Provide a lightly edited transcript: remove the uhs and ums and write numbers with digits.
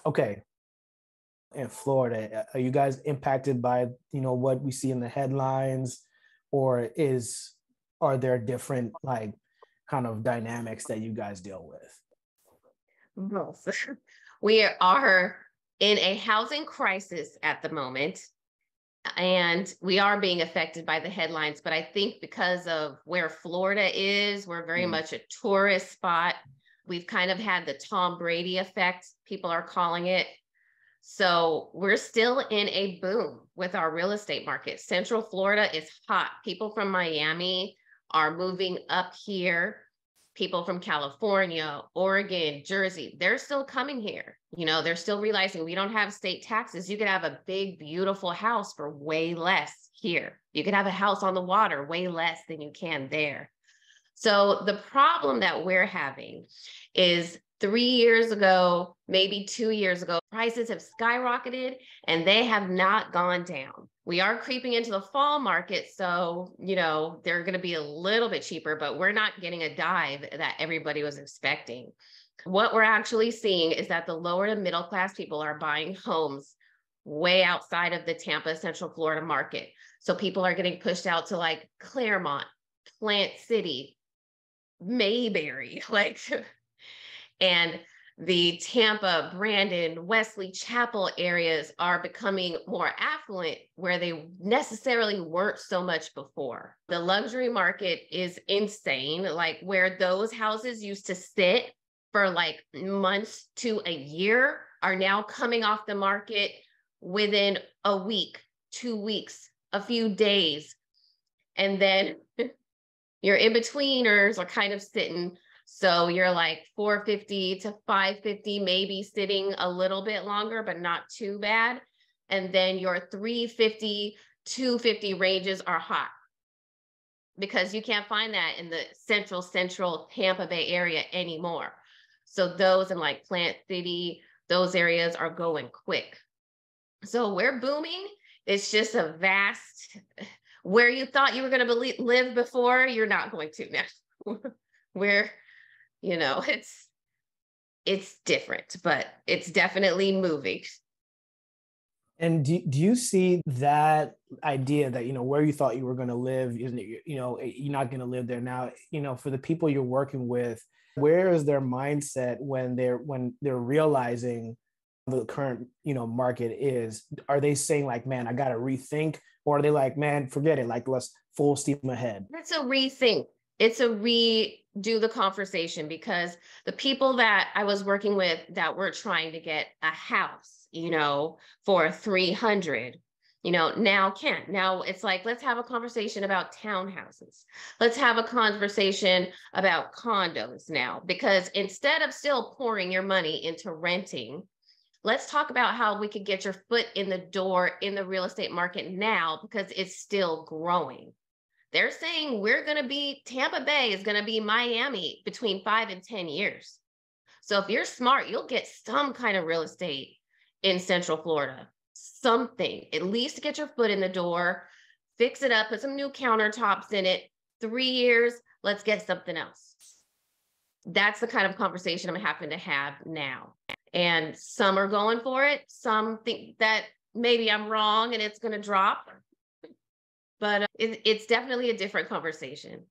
Okay. In Florida, are you guys impacted by, what we see in the headlines, or are there different like kind of dynamics that you guys deal with? Both. We are in a housing crisis at the moment, and we are being affected by the headlines. But I think because of where Florida is, we're very Mm. much a tourist spot. We've kind of had the Tom Brady effect, people are calling it. So we're still in a boom with our real estate market. Central Florida is hot. People from Miami are moving up here. People from California, Oregon, Jersey, they're still coming here. They're still realizing we don't have state taxes. You could have a big, beautiful house for way less here. You could have a house on the water way less than you can there. So the problem that we're having is 3 years ago, maybe 2 years ago, prices have skyrocketed and they have not gone down. We are creeping into the fall market. So, they're going to be a little bit cheaper, but we're not getting a dive that everybody was expecting. What we're actually seeing is that the lower to middle class people are buying homes way outside of the Tampa, Central Florida market. So people are getting pushed out to like Claremont, Plant City, Mayberry, and the Tampa, Brandon, Wesley Chapel areas are becoming more affluent where they necessarily weren't so much before. The luxury market is insane, like where those houses used to sit for like months to a year are now coming off the market within a week, 2 weeks, a few days. And then your in-betweeners are kind of sitting. So you're like 450 to 550, maybe sitting a little bit longer, but not too bad. And then your 350, 250 ranges are hot because you can't find that in the central Tampa Bay area anymore. So those in like Plant City, those areas are going quick. So we're booming. It's just a vast, where you thought you were going to live before, you're not going to now. Where, it's different, but it's definitely moving. And do you see that idea that, where you thought you were going to live, you're not going to live there now, for the people you're working with, where is their mindset when they're realizing the current, market is? Are they saying like, man, I got to rethink, or are they like, man, forget it, like let's full steam ahead? That's a rethink. It's a redo the conversation, because the people that I was working with that were trying to get a house, for 300, now it's like, let's have a conversation about townhouses. Let's have a conversation about condos now, because instead of still pouring your money into renting, let's talk about how we could get your foot in the door in the real estate market now, because it's still growing. They're saying Tampa Bay is going to be Miami between 5 and 10 years. So if you're smart, you'll get some kind of real estate in Central Florida, something, at least to get your foot in the door, fix it up, put some new countertops in it. 3 years, let's get something else. That's the kind of conversation I'm having to have now. And some are going for it. Some think that maybe I'm wrong and it's going to drop. But it's definitely a different conversation.